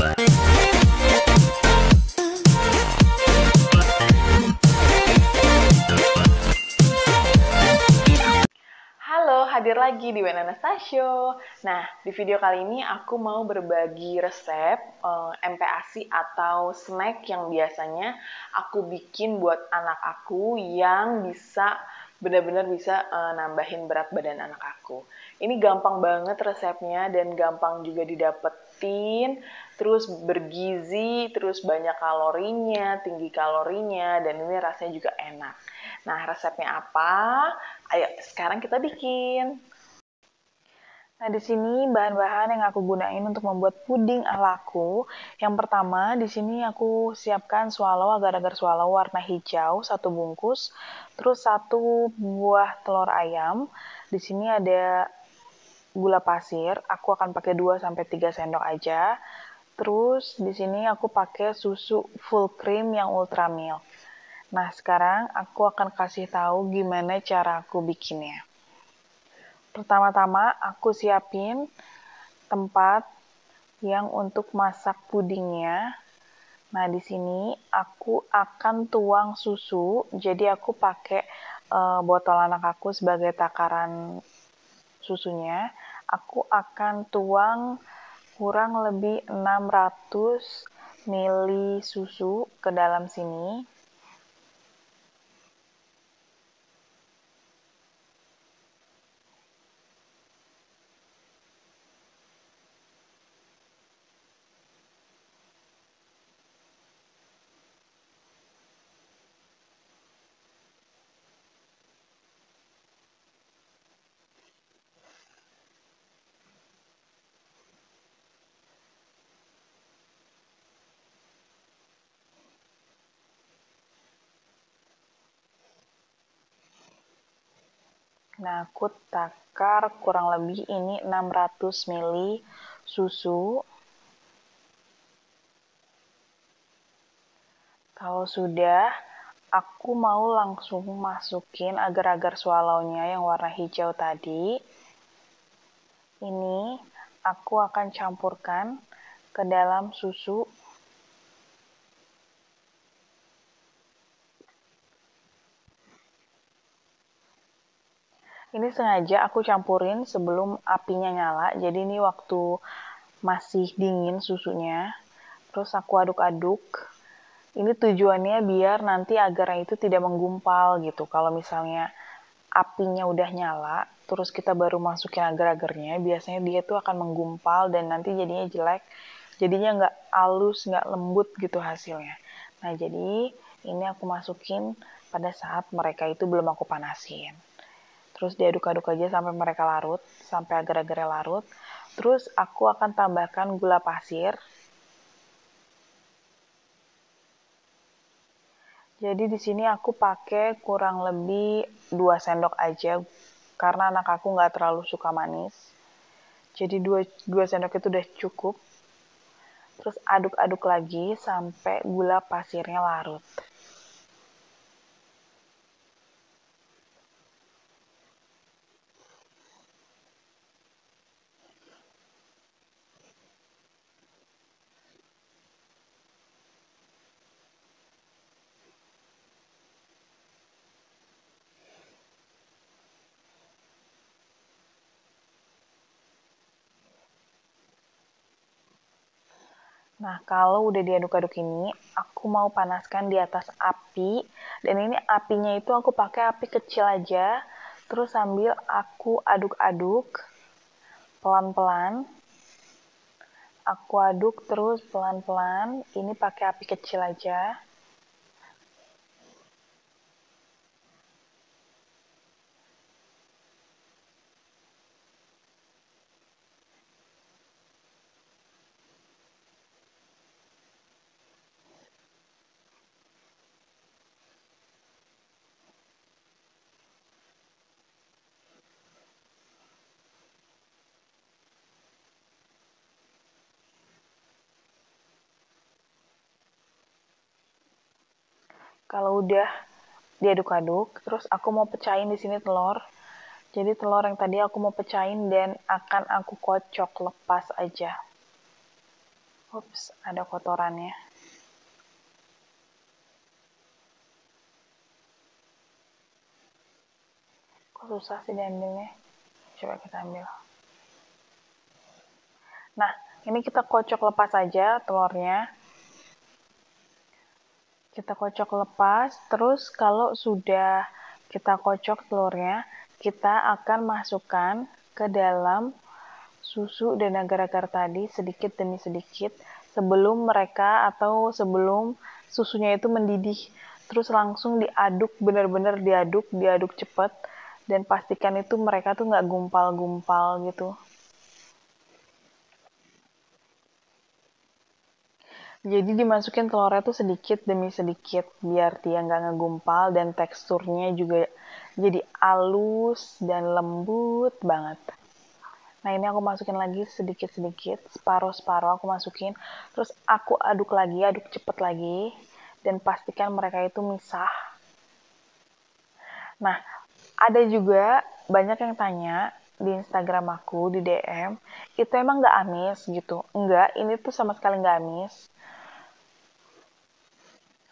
Halo, hadir lagi di Wenana Stasio. Nah, di video kali ini aku mau berbagi resep MPASI atau snack yang biasanya aku bikin buat anak aku yang bisa benar-benar bisa nambahin berat badan anak aku. Ini gampang banget resepnya dan gampang juga didapetin, terus bergizi, terus banyak kalorinya, tinggi kalorinya, dan ini rasanya juga enak. Nah, resepnya apa? Ayo, sekarang kita bikin. Nah, di sini bahan-bahan yang aku gunain untuk membuat puding alaku. Yang pertama, di sini aku siapkan swallow, agar-agar swallow warna hijau, 1 bungkus. Terus 1 buah telur ayam. Di sini ada gula pasir, aku akan pakai 2-3 sendok aja. Terus di sini aku pakai susu full cream yang ultra milk. Nah, sekarang aku akan kasih tahu gimana cara aku bikinnya. Pertama-tama aku siapin tempat yang untuk masak pudingnya. Nah, di sini aku akan tuang susu. Jadi aku pakai botol anak aku sebagai takaran susunya. Aku akan tuang kurang lebih 600 ml susu ke dalam sini. Nah, aku takar kurang lebih ini 600 ml susu. Kalau sudah, aku mau langsung masukin agar-agar swallow-nya yang warna hijau tadi. Ini aku akan campurkan ke dalam susu. Ini sengaja aku campurin sebelum apinya nyala, jadi ini waktu masih dingin susunya. Terus aku aduk-aduk. Ini tujuannya biar nanti agarnya itu tidak menggumpal gitu. Kalau misalnya apinya udah nyala, terus kita baru masukin agar-agarnya, biasanya dia tuh akan menggumpal dan nanti jadinya jelek. Jadinya nggak halus, nggak lembut gitu hasilnya. Nah, jadi ini aku masukin pada saat mereka itu belum aku panasin. Terus diaduk-aduk aja sampai mereka larut, sampai agar-agarnya larut. Terus aku akan tambahkan gula pasir. Jadi di sini aku pakai kurang lebih 2 sendok aja karena anak aku nggak terlalu suka manis. Jadi 2 sendok itu udah cukup. Terus aduk-aduk lagi sampai gula pasirnya larut. Nah, kalau udah diaduk-aduk ini, aku mau panaskan di atas api. Dan ini apinya itu aku pakai api kecil aja. Terus sambil aku aduk-aduk pelan-pelan. Aku aduk terus pelan-pelan. Ini pakai api kecil aja. Kalau udah diaduk-aduk, terus aku mau pecahin di sini telur. Jadi telur yang tadi aku mau pecahin dan akan aku kocok lepas aja. Ups, ada kotorannya. Kok susah sih diambilnya? Coba kita ambil. Nah, ini kita kocok lepas aja telurnya. Kita kocok lepas, terus kalau sudah kita kocok telurnya, kita akan masukkan ke dalam susu dan agar-agar tadi sedikit demi sedikit sebelum mereka atau sebelum susunya itu mendidih. Terus langsung diaduk, benar-benar diaduk cepat, dan pastikan itu mereka tuh nggak gumpal-gumpal gitu. Jadi dimasukin telurnya tuh sedikit demi sedikit biar dia nggak ngegumpal dan teksturnya juga jadi halus dan lembut banget. Nah ini aku masukin lagi sedikit-sedikit, separuh-separuh aku masukin. Terus aku aduk lagi, aduk cepet lagi. Dan pastikan mereka itu misah. Nah, ada juga banyak yang tanya di Instagram aku, di DM, itu emang nggak amis gitu. Enggak, ini tuh sama sekali nggak amis.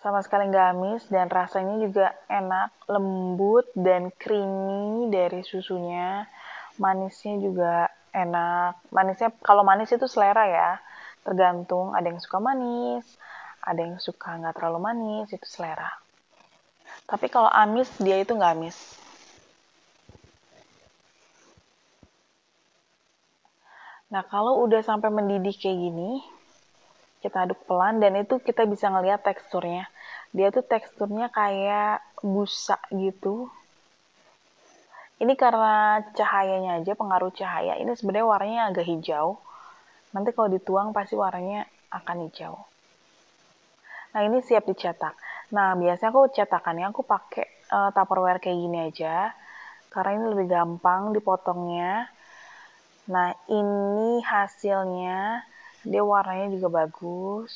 Sama sekali nggak amis dan rasanya juga enak, lembut dan creamy dari susunya. Manisnya juga enak. Manisnya kalau manis itu selera ya. Tergantung ada yang suka manis, ada yang suka nggak terlalu manis, itu selera. Tapi kalau amis dia itu nggak amis. Nah kalau udah sampai mendidih kayak gini, kita aduk pelan dan itu kita bisa ngeliat teksturnya. Dia tuh teksturnya kayak busa gitu. Ini karena cahayanya aja, pengaruh cahaya. Ini sebenarnya warnanya agak hijau. Nanti kalau dituang pasti warnanya akan hijau. Nah ini siap dicetak. Nah biasanya aku cetakannya aku pakai Tupperware kayak gini aja. Karena ini lebih gampang dipotongnya. Nah ini hasilnya. Dia warnanya juga bagus.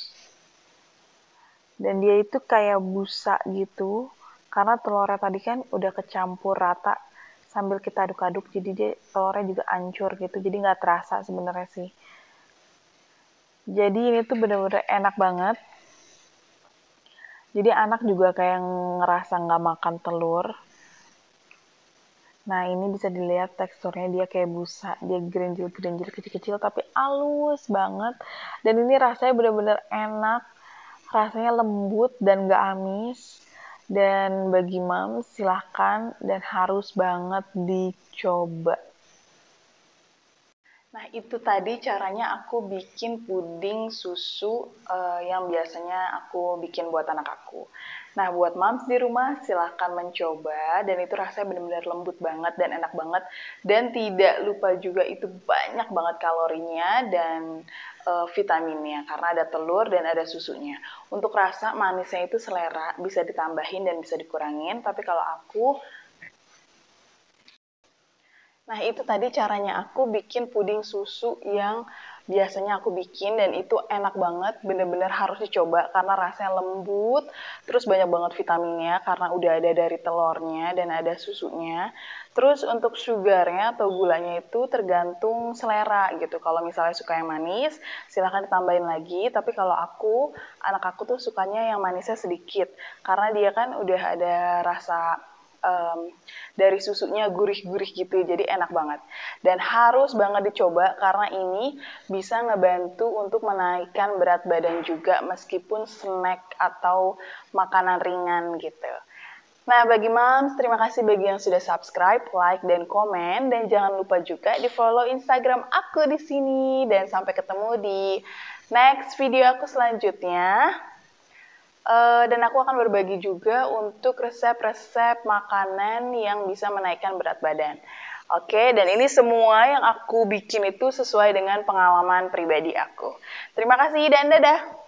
Dan dia itu kayak busa gitu. Karena telurnya tadi kan udah kecampur rata sambil kita aduk-aduk. Jadi dia telurnya juga hancur gitu. Jadi nggak terasa sebenarnya sih. Jadi ini tuh bener-bener enak banget. Jadi anak juga kayak ngerasa nggak makan telur. Nah ini bisa dilihat teksturnya dia kayak busa. Dia gerinjil-gerinjil kecil-kecil tapi halus banget. Dan ini rasanya bener-bener enak. Rasanya lembut dan nggak amis. Dan bagi moms silahkan dan harus banget dicoba. Nah, itu tadi caranya aku bikin puding susu yang biasanya aku bikin buat anak aku. Nah, buat moms di rumah silahkan mencoba dan itu rasanya benar-benar lembut banget dan enak banget. Dan tidak lupa juga itu banyak banget kalorinya dan vitaminnya karena ada telur dan ada susunya. Untuk rasa manisnya itu selera, bisa ditambahin dan bisa dikurangin. Tapi kalau aku Nah, itu tadi caranya aku bikin puding susu yang biasanya aku bikin dan itu enak banget, bener-bener harus dicoba karena rasanya lembut, terus banyak banget vitaminnya karena udah ada dari telurnya dan ada susunya. Terus untuk sugarnya atau gulanya itu tergantung selera gitu. Kalau misalnya suka yang manis, silahkan ditambahin lagi. Tapi kalau anak aku tuh sukanya yang manisnya sedikit karena dia kan udah ada rasa dari susunya gurih-gurih gitu, jadi enak banget. Dan harus banget dicoba karena ini bisa ngebantu untuk menaikkan berat badan juga meskipun snack atau makanan ringan gitu. Nah, bagi moms, terima kasih bagi yang sudah subscribe, like, dan komen. Dan jangan lupa juga di-follow Instagram aku di sini. Dan sampai ketemu di next video aku selanjutnya. Dan aku akan berbagi juga untuk resep-resep makanan yang bisa menaikkan berat badan. Oke, dan ini semua yang aku bikin itu sesuai dengan pengalaman pribadi aku. Terima kasih dan dadah!